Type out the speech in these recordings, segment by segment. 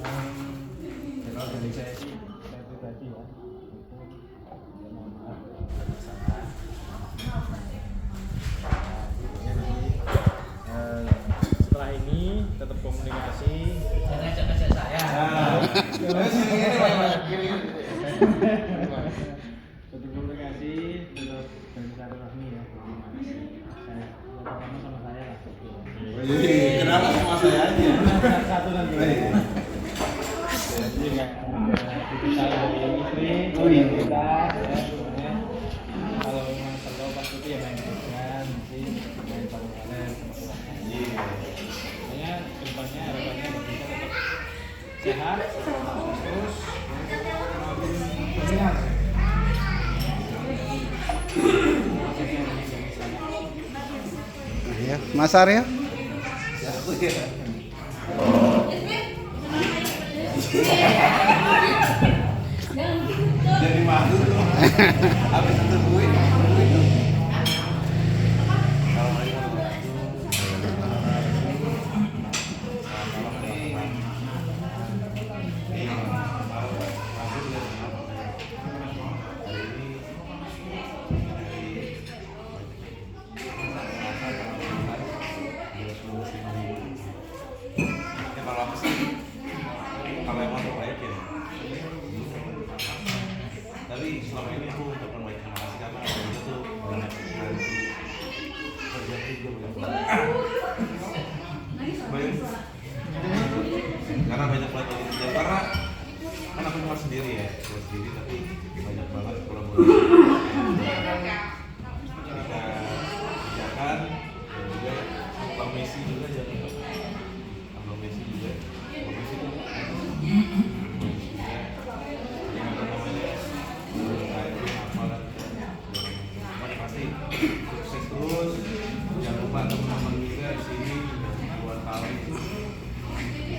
Kalau dari saya sih, saya pribadi ya, itu mohon maaf ada salah. Setelah ini tetap komunikasi. Jangan ngajak saya. Tetap komunikasi, tetap bersilaturahmi ya. Saya pertama sama saya lah. Kenapa sama saya aja? Satu nanti. Jadi nggak kita dari istri, kita ya sebenarnya kalau memang perlu pas itu ya main kerjaan, nanti main bareng-bareng sama keluarga. Makanya kedepannya harapannya kita tetap sehat, terus bersehat. Ya, Mas Arya. Jadi malu tuh. Habis itu gue. Kalau aku sih, kalau emang terbaik ya. Tapi selama ini aku untuk memperbaiki masih karena itu tuh banyak kerja juga banyak. Karena banyak banget kerja karena kan aku cuma sendiri ya, sendiri tapi banyak banget kolaborasi. Kita kerjakan dan juga Bang Messi juga jadi Bang Messi juga Bang Messi tuh yang apa namanya pasti sukses terus. Jangan lupa teman-teman juga di sini buat tahu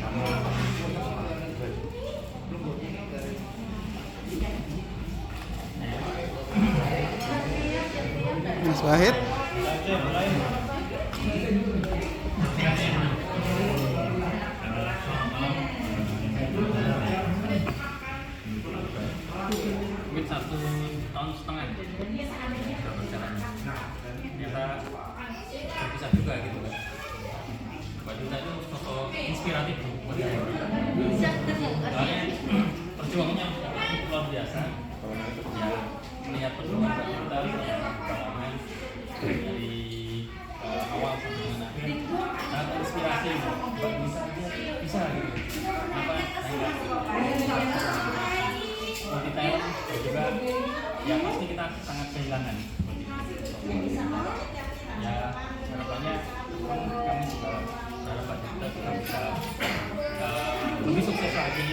sama Mas Wahid. Mungkin 1,5 tahun berjalannya. Ternyata berpisah juga gitu kan. Mbak Duta itu sosok inspiratif buat saya. Soalnya perjuangannya luar biasa. Ya, melihat perjuangan Mbak Duta perjalanan dari awal sampai dengan akhir sangat terinspirasi. Mbak Duta bisa gitu. Kenapa saya seperti talent dan juga ya pasti kita sangat kehilangan seperti itu. Ya harapannya kami juga harapan kita bisa lebih sukses lagi.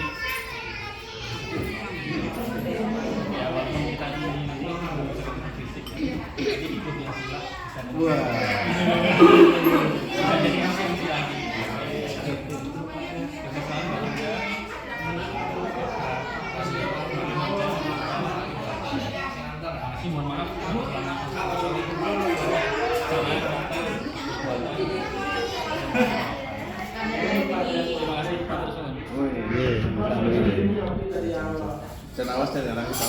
Ya walaupun kita ini nanti belum bisa ketemu fisik ya, tapi ikut yang silat bisa jadi MC lagi. Mohon maaf terima kasih Pak Terus. dan awas dan jarang kita.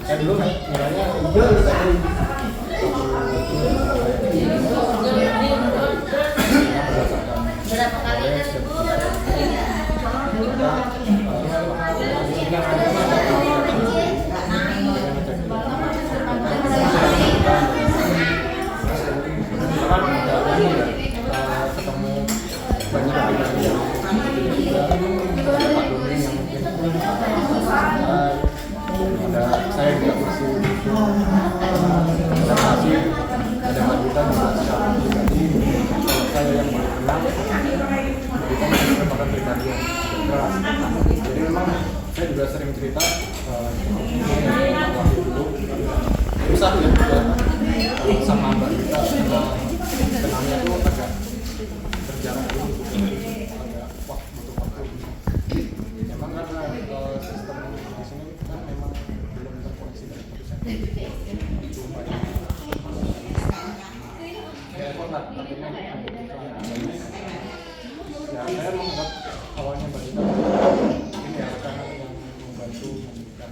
Saya dulu mulainya berapa kali ketemu banyak yang ada saya juga masih ada masih ada Madita juga secara pribadi kalau saya yang paling kenal kita masih merupakan pribadi yang keras. Jadi memang saya juga sering cerita waktu dulu susah ya sama Mbak Dita kenalnya tuh agak berjarak dulu agak saya menganggap awalnya Mbak Dita ini ya rekan yang membantu memberikan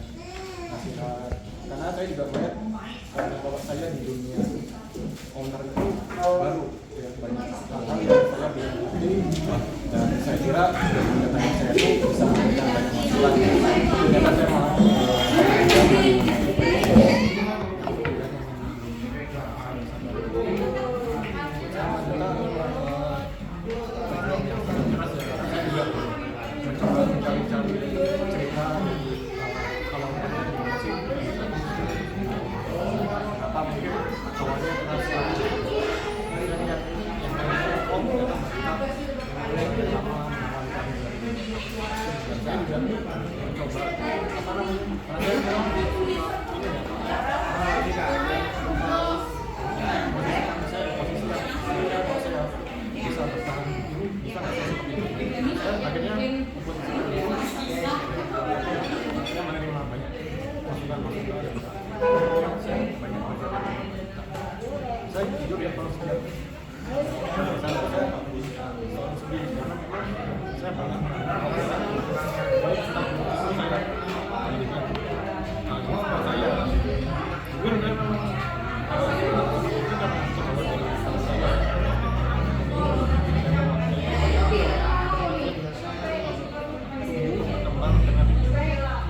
nasihat, karena saya juga melihat karena kalau saya di dunia owner itu baru ya, banyak hal yang saya belum ngerti, dan saya kira kegiatan saya itu bisa memberikan banyak masukan. Ternyata saya malah mencoba mencari-cari cerita kalau ada di musik kenapa mungkin awalnya terasa saya lihat yang dari Om ternyata mereka lama menawarkan dan saya juga mencoba apa namanya saya posisi yang saya bisa bertahan dulu bisa nggak saya seperti ini, dan akhirnya membuat saya menerima banyak masukan-masukan dan saya banyak belajar. Saya jujur ya kalau saya nggak bisa seorang sendiri karena memang saya banyak baik tentang musisi saya pendidikan saya jujur saya memang itu karena sekolah dari saya berkembang dengan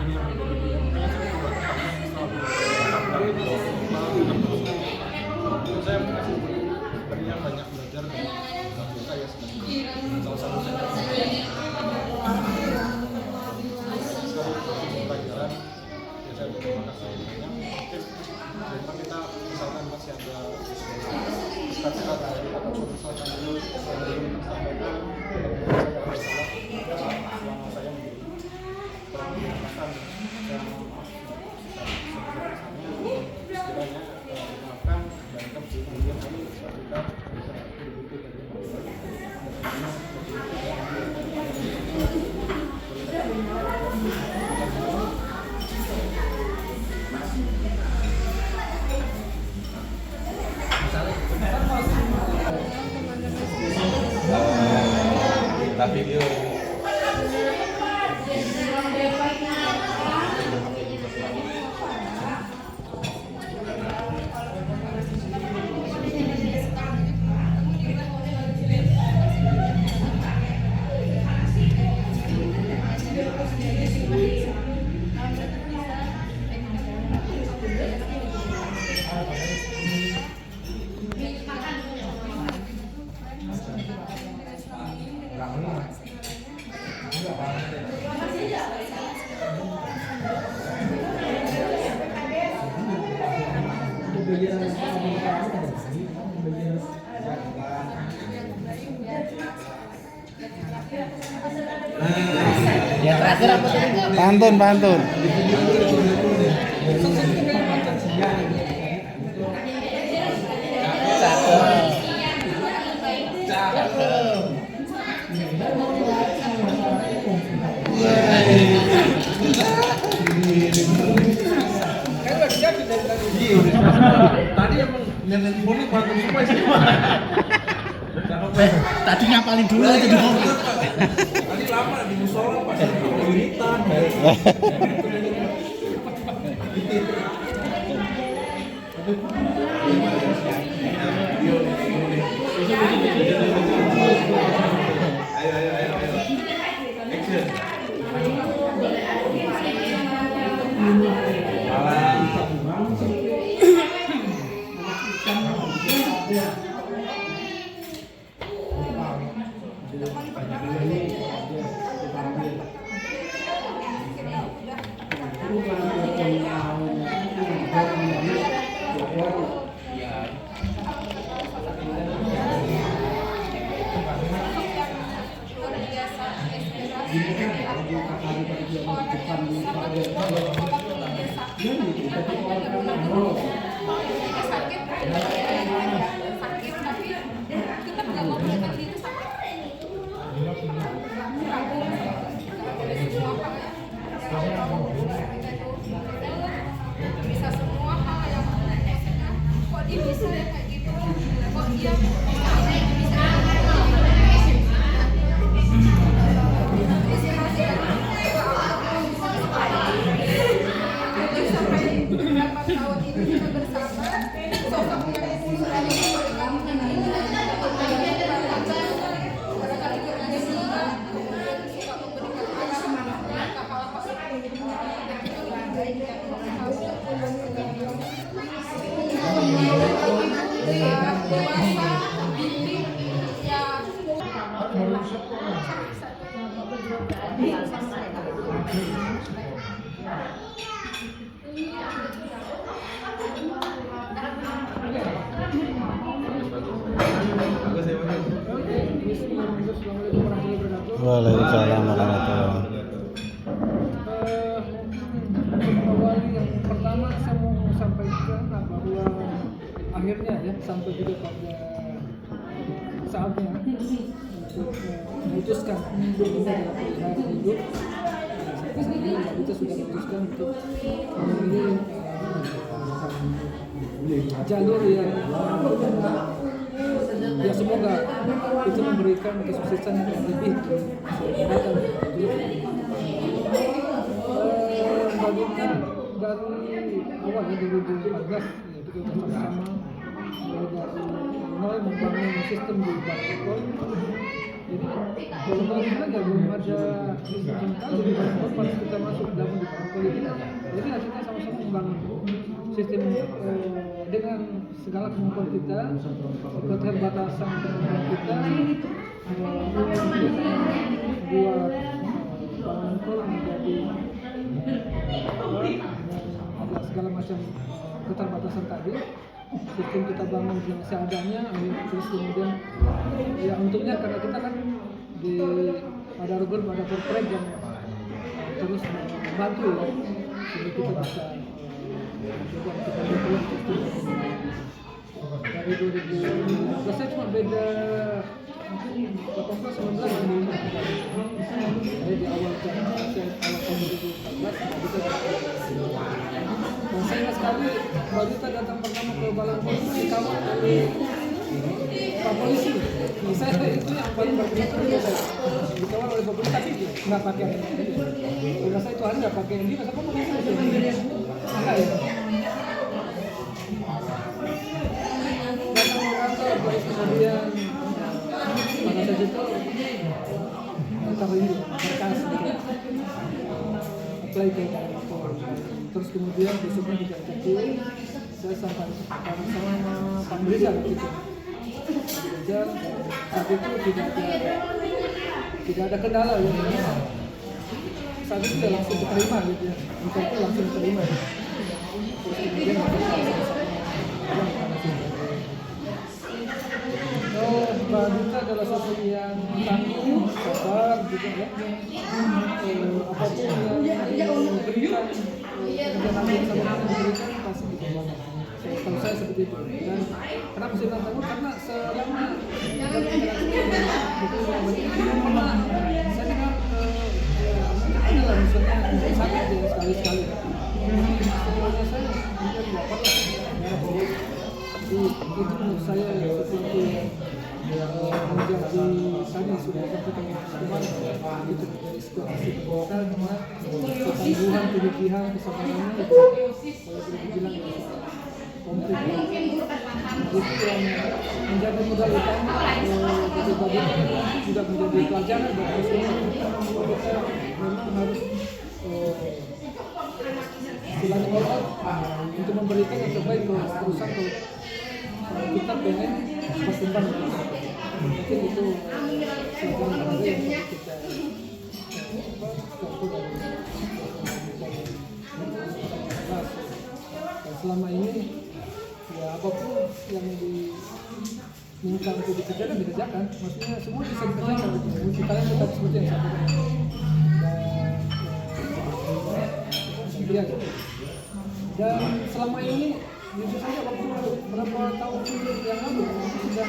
ini yang makanya saya coba saya masih sebenarnya banyak belajar dari saya sebenarnya. Salah satu saya pelajaran ya saya terima kasih banyak. Mungkin memang kita misalkan masih ada sekat-sekat dari ataupun misalkan dulu yang belum tersampaikan, selama saya menjadi permasalahan dan sekiranya dimaafkan dan kemudian kami bisa begitu kita video Ya terakhir apa tadi? Pantun. tadi emang handphone pantun semua sih. Tadi ngapalin dulu aja di mobil. Tadi lama di musola pas wiritan. Ayo. Action. Bisa semua hal yang kok dia bisa kayak gitu, kok dia bisa Bagus ya Bang. Waalaikumsalam warahmatullahi. Awali yang pertama saya mau sampaikan bahwa akhirnya ya sampai juga pada saatnya untuk memutuskan untuk adalah pilihan hidup. Sampai saat ini kita sudah memutuskan untuk memilih jalur yang ya semoga itu memberikan kesuksesan yang lebih kesempatan Badinka dari awal ya 2014 ya, kita bersama-sama mulai dari nol membangun sistem di Bangkok. Jadi kalau Badinka ya belum ada sistem tahu di Bangkok pas kita masuk dalam di Bangkok ini. Jadi kita sama-sama membangun sistem dengan segala kemampuan kita, keterbatasan kemampuan kita, buat bangunan tol menjadi ada segala macam keterbatasan tadi. Sistem kita bangun yang seadanya, terus kemudian ya untungnya karena kita kan di ada Argon, ada Korprek yang terus membantu ya, sehingga kita bisa mencoba untuk membuat sistem dari 2015 saya cuma beda mungkin 18-19 jadi di awal tahun 2014 dan saya ingat sekali Badinka datang pertama ke Balai Polisi dikawal oleh Pak Polisi. Saya itu yang paling berkesan dikawal oleh Pak Polisi tapi nggak pakai ini. Saya itu hari nggak pakai ini, masa kok pakai ini? Enggak ya. Datang ke kantor, baik kemudian pada saat itu taruh ini berkas apply ke kantor. Terus kemudian besoknya juga jadi saya sampai sama Pak Mirza gitu. Dan saat itu tidak ada kendala ya. Saat itu ya langsung diterima gitu ya. Bukan itu langsung diterima. Terus kemudian Badinka adalah sosok yang tangguh, sabar juga ya. Apapun yang diberikan kerjaan yang sama diberikan pasti diberikan. Kalau saya seperti itu. Dan kenapa saya bilang tangguh? Karena selama dalam interaksi dengan saya dengar adalah misalnya sakit ya sekali-sekali. Sebenarnya saya mungkin tidak pernah. Itu menurut saya seperti menjadi tadi sudah sampaikan kemarin itu menjadi sebuah hasil perbuatan ketangguhan, kegigihan, kesabarannya itu kalau boleh dibilang komplit itu yang menjadi modal utama bagi Badinka juga menjadi pelajaran bagi semua kita memang harus istilahnya all out untuk memberikan yang terbaik ke perusahaan kalau kita pengen berkembang. Mungkin itu pelajaran yang kita dan selama ini ya apapun yang diminta untuk dikerjakan dikerjakan, maksudnya semua bisa dikerjakan. Mungkin kalian tetap seperti yang saya katakan dan selama ini jujur saja waktu berapa tahun yang lalu sudah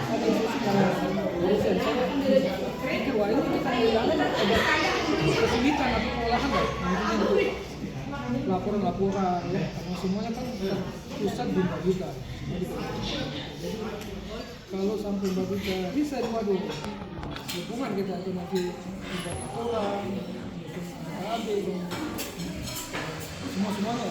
ada diskusi dengan dosen saya pikir wah ini kita ada kesulitan atau pengolahan lah mungkin laporan-laporan ya karena semuanya kan pusat di Badinka. Jadi kalau sampai Badinka bisa diwaduh hubungan kita itu nanti membuat aturan AB dan semuanya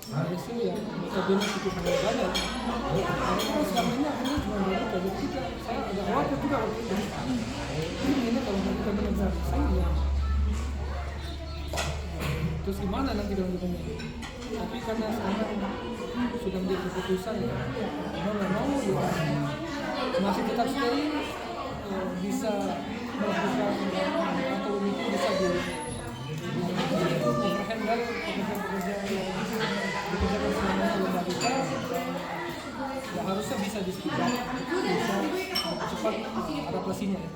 hasil ya notabene cukup banyak. Karena selama ini akhirnya cuma Badinka, jadi saya agak khawatir juga waktu itu. Ini kalau Badinka benar-benar saya ya. Terus gimana nanti kalau ditanya? Tapi karena sekarang sudah menjadi keputusan ya, mau masih tetap stay bisa melakukan atau mungkin bisa overhandle pekerja-pekerja yang dikerjakan selama bulan balita, ya harusnya bisa disesuaikan, bisa cepat adaptasinya ya.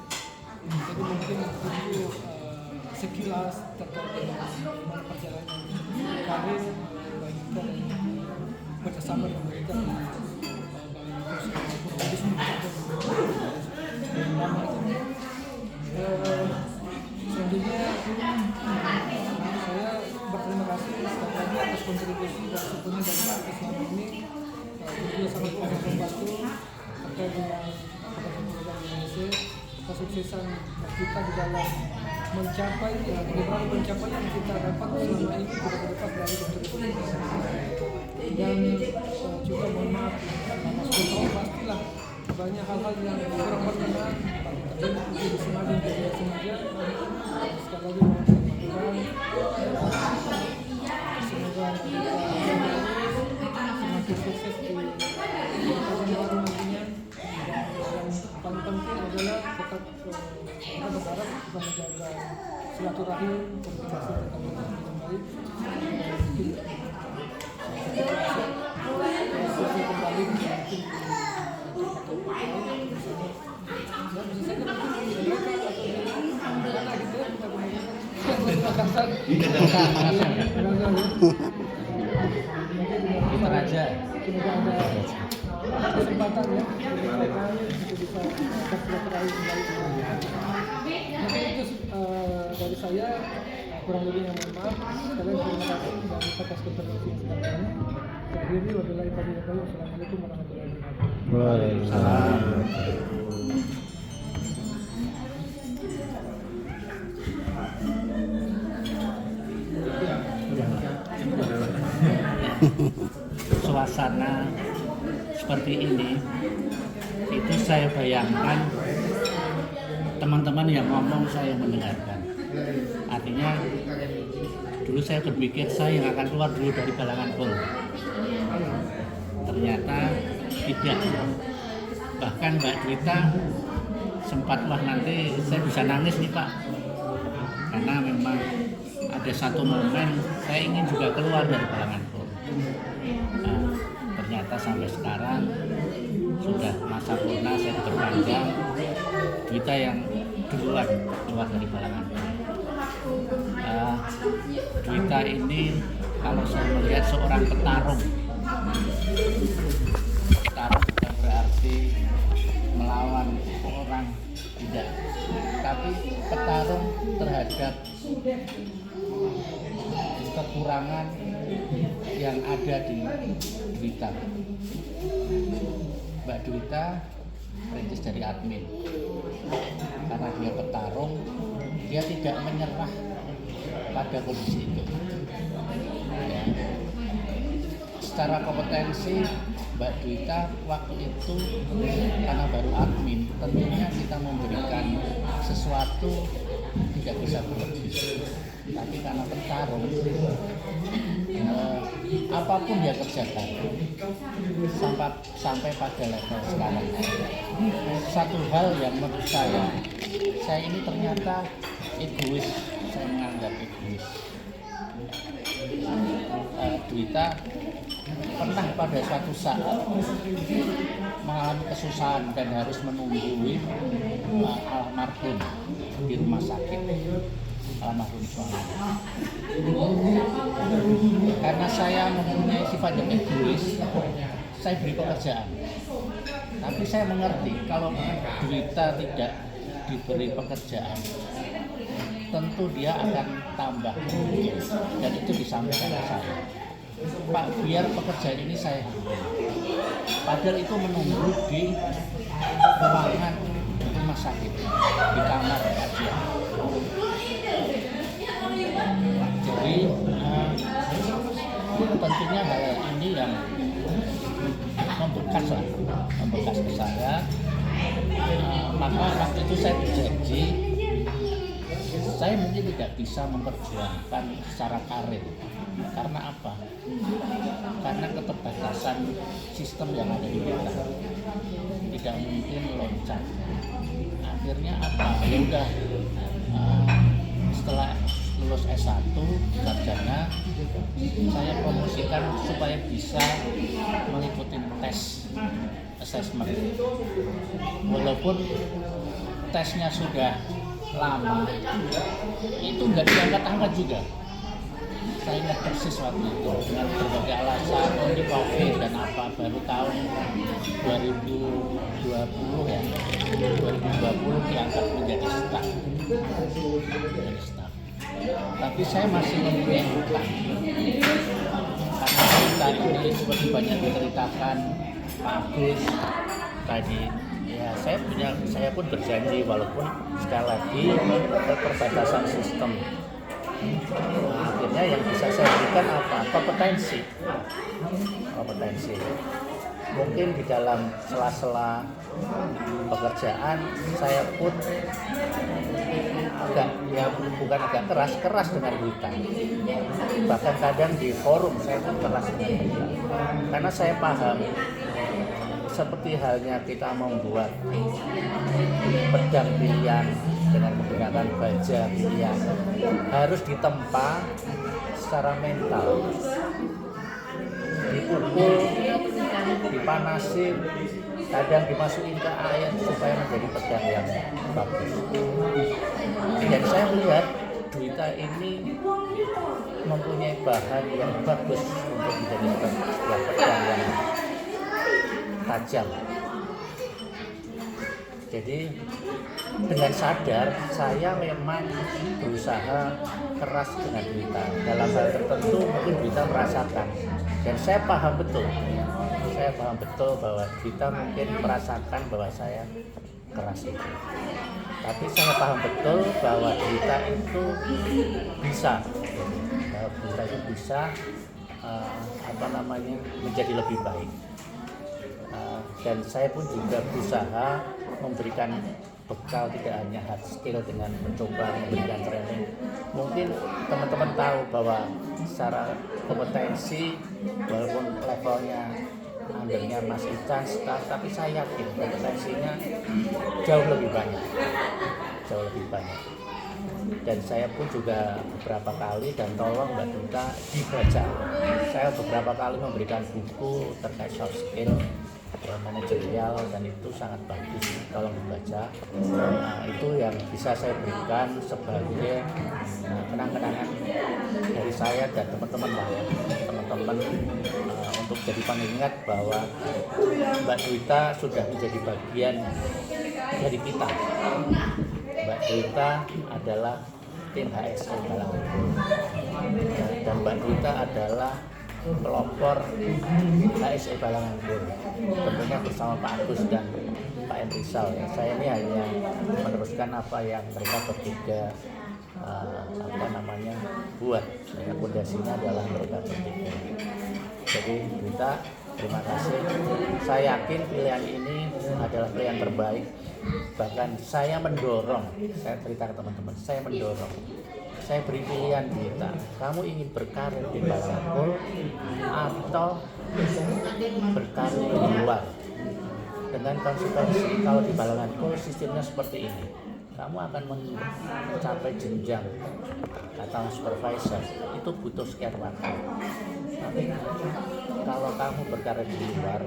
Jadi mungkin itu sekilas terkait dengan bagaimana perjalanan karir balita dan kerjasama dengan mereka di selanjutnya saya berterima kasih sekali lagi atas kontribusi dan supportnya dari Pak selama ini. Beliau sangat membantu terkait dengan program Indonesia, kesuksesan kita di dalam mencapai beberapa pencapaian yang kita dapat selama ini kita dapat dari kontribusi dan juga mohon maaf selama 10 tahun pastilah banyak hal-hal yang kurang berkenan terjadi disengaja dan tidak sengaja. Sekali lagi mohon maaf, semoga kita semakin sukses di tahun baru nantinya. Yang paling penting adalah tetap kita berharap kita menjaga silaturahim, komunikasi tetap berjalan dengan baik. Mungkin kembali mungkin Kita aja. Semoga ada kesempatan ya untuk bisa bersilaturahmi kembali. Mungkin itu dari saya, kurang lebihnya mohon maaf. Sekalian terima kasih dan atas kontribusi yang sudah kami. Saya akhiri, wabillahi taufiq wal hidayah. Wassalamualaikum warahmatullahi wabarakatuh. Waalaikumsalam. Suasana seperti ini itu saya bayangkan teman-teman yang ngomong saya mendengarkan. Artinya dulu saya berpikir saya yang akan keluar dulu dari kalangan pol. Ternyata tidak. Bahkan Mbak Dwita sempat wah nanti saya bisa nangis nih Pak, karena memang ada satu momen saya ingin juga keluar dari kalangan pol. Nah, ternyata sampai sekarang sudah masa purna saya diperpanjang, Dwita yang duluan keluar dari kalangan pol. Dwita ini kalau saya melihat seorang petarung bukan berarti melawan orang, tidak, tapi petarung terhadap kekurangan yang ada di Dwita. Mbak Dwita perintis dari admin, karena dia petarung, dia tidak menyerah pada kondisi itu ya. Secara kompetensi Mbak Dwita waktu itu karena baru admin, tentunya kita memberikan sesuatu tidak bisa berlebih. Tapi karena petarung, apapun dia kerjakan sampai pada level sekarang. Satu hal yang menurut saya ini ternyata egois, saya menganggap egois. Dwita pernah pada suatu saat mengalami kesusahan dan harus menungguin almarhum di rumah sakit, almarhum suami. Karena saya mempunyai sifat yang egois, saya beri pekerjaan. Tapi saya mengerti kalau Dwita tidak diberi pekerjaan, tentu dia akan tambah, dan itu disampaikan ke saya. Pak, biar pekerjaan ini saya ambil. Padahal itu menunggu di ruangan rumah sakit, di kamar kajian. Jadi tentunya hal ini yang membekas ke saya. Maka waktu itu saya berjanji saya mungkin tidak bisa memperjuangkan secara karir. Karena apa? Karena keterbatasan sistem yang ada di kita. Tidak mungkin loncat. akhirnya apa ya udah setelah lulus S1 sarjana saya promosikan supaya bisa mengikuti tes assessment, walaupun tesnya sudah lama itu nggak diangkat-angkat juga. Saya ingat persis waktu itu dengan berbagai alasan, ini COVID dan apa, baru tahun 2020 ya, 2020 diangkat menjadi staf. Tapi saya masih mempunyai hutang, karena kita ini seperti banyak diceritakan Pak Agus tadi. Ya, saya pun berjanji walaupun sekali lagi keterbatasan sistem. Nah, akhirnya yang bisa saya berikan apa? Kompetensi. Mungkin di dalam sela-sela pekerjaan saya pun bukan agak keras dengan Duita. Bahkan kadang di forum saya pun keras dengan Duita. Karena saya paham seperti halnya kita membuat pedang pilihan dengan menggunakan baja pilihan harus ditempa secara mental, dipukul, dipanasin, kadang dimasukin ke air supaya menjadi pedang yang bagus. Dan saya melihat Duita ini mempunyai bahan yang bagus untuk menjadi sebuah pedang yang tajam. Jadi dengan sadar saya memang berusaha keras dengan Duita. Dalam hal tertentu mungkin Duita merasakan, dan saya paham betul bahwa Duita mungkin merasakan bahwa saya keras itu. Tapi saya paham betul bahwa Duita itu bisa, menjadi lebih baik. Dan saya pun juga berusaha memberikan bekal tidak hanya hard skill dengan mencoba memberikan training. Mungkin teman-teman tahu bahwa secara kompetensi walaupun levelnya undernya Mas Ican, tapi saya yakin kompetensinya jauh lebih banyak. Dan saya pun juga beberapa kali dan tolong Mbak Duita dibaca. Saya beberapa kali memberikan buku terkait soft skill manajerial dan itu sangat bagus, tolong dibaca. Itu yang bisa saya berikan sebagai kenang-kenangan dari saya dan teman-teman untuk jadi pengingat bahwa Mbak Duita sudah menjadi bagian dari kita. Mbak Duita adalah tim HSE Balangan dan Mbak Duita adalah pelopor HSE Balangan tentunya bersama Pak Agus dan Pak Enrisal. Ya, saya ini hanya meneruskan apa yang mereka bertiga buat. Ya, fondasinya adalah mereka bertiga. Jadi Duita, terima kasih. Saya yakin pilihan ini adalah pilihan terbaik. Bahkan saya mendorong, saya cerita ke teman-teman, saya beri pilihan Duita, kamu ingin berkarir di Balangan atau berkarir di luar. Dengan konsekuensi, kalau di Balangan sistemnya seperti ini, kamu akan mencapai jenjang atau supervisor, itu butuh sekian waktu. Tapi kalau kamu berkarir di luar,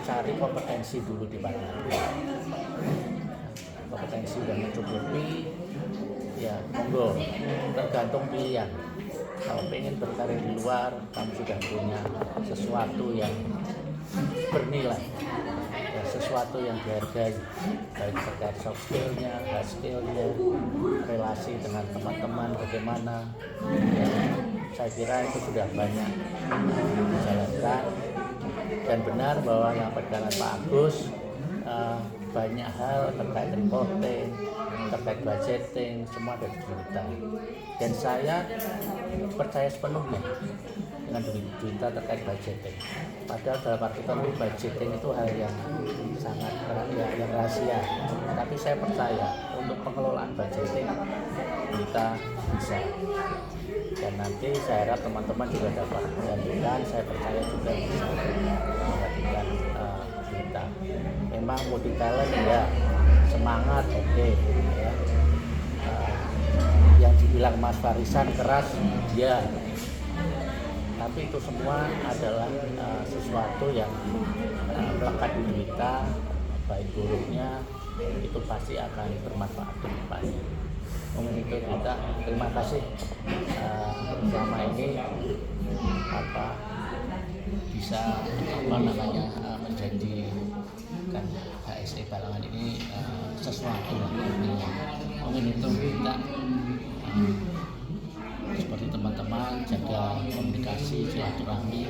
cari kompetensi dulu di Balangan. Kompetensi sudah mencukupi, ya monggo, tergantung pilihan. Kalau pengen berkarir di luar, kamu sudah punya sesuatu yang bernilai, ya, sesuatu yang dihargai, baik terkait soft skillnya, hard skillnya, relasi dengan teman-teman bagaimana, ya, saya kira itu sudah banyak dijalankan. Dan benar bahwa yang berjalan Pak Agus, banyak hal terkait reporting, terkait budgeting, semua ada di Duita. Dan saya percaya sepenuhnya dengan Duita terkait budgeting. Padahal dalam arti tertentu budgeting itu hal yang sangat yang rahasia. Tapi saya percaya untuk pengelolaan budgeting Duita bisa. Dan nanti saya harap teman-teman juga dapat menjanjikan, saya percaya juga bisa menggantikan Duita. Memang multi talent ya, semangat, oke, ya. Yang dibilang Mas Farisan keras, dia. Tapi itu semua adalah sesuatu yang melekat di kita, baik buruknya itu pasti akan bermanfaat ke depannya. Mungkin itu kita terima kasih selama ini bisa menjadikan HSE Balangan ini sesuatu yang mungkin itu kita seperti teman-teman jaga komunikasi silaturahmi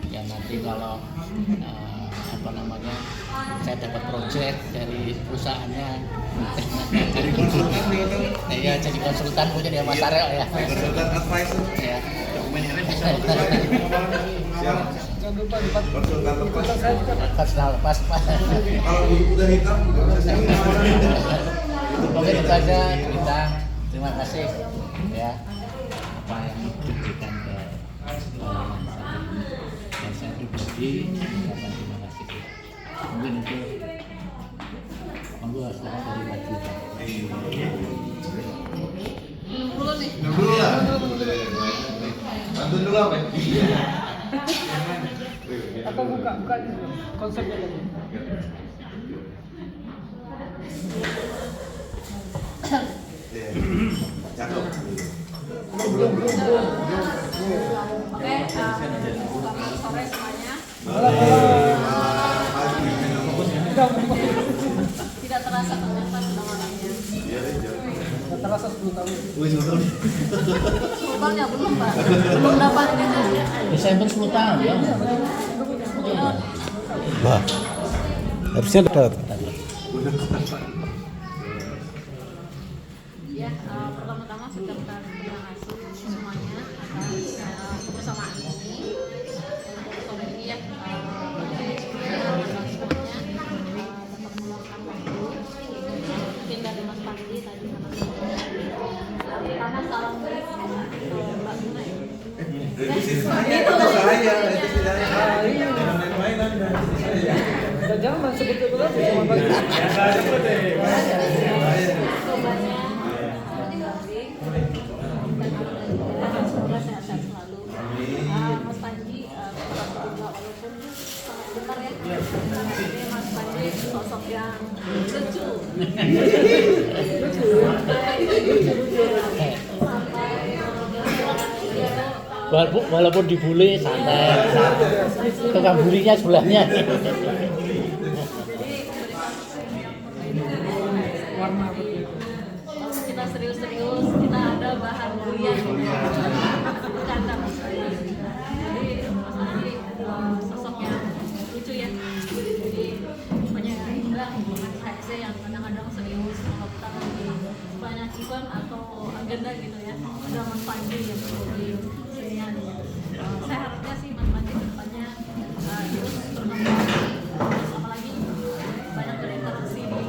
yang nanti kalau saya dapat proyek dari perusahaannya Jadi konsultan gitu. ya jadi konsultan mungkin ya Mas Arel ya Konsultan advisor. ya Dokumennya bisa Siap. Jangan lupa di Konsultan lepas. saya juga personal pas Kalau udah hitam juga bisa mungkin itu aja kita terima kasih ya apa yang diberikan ke dan saya pribadi mengucapkan terima kasih mungkin itu monggo sekarang dari maju Dulu nih. dulu ya. Bantu dulu apa? atau buka konsepnya tadi. Cakep. Oke, selamat sore semuanya. Tidak terasa ternyata sudah malamnya. Nggak terasa 10 tahun. Sultannya belum, Pak. Belum dapat Desember 10 tahun ya Wah, harusnya dapat. Ya, pertama-tama sudah kita terima kasih semuanya atas kebersamaan ini. Untuk sore ini ya, semuanya tetap meluangkan waktu. Mungkin dari Mas Pandi tadi sama pertama salam baik Mbak Bina ya. Jangan sebut itu lagi sama bagi. Sobatnya baik dan semoga sehat-sehat selalu. Mas Panji juga walaupun sangat benar ya, ini Mas Panji sosok yang lucu. walaupun dibully santai tukang bulinya sebelahnya Warna betul. Kalau kita serius-serius, kita ada bahan bulian. Bercanda Mas Panji. Jadi Mas Panji sosok yang lucu ya. Jadi banyak bilang Mas HSE yang kadang-kadang serius kalau kita lagi banyak event atau agenda gitu ya. Ada Mas Panji yang menjadi senian ya. Saya harapnya sih Mas Panji kedepannya terus berkembang, terus apalagi banyak berinteraksi di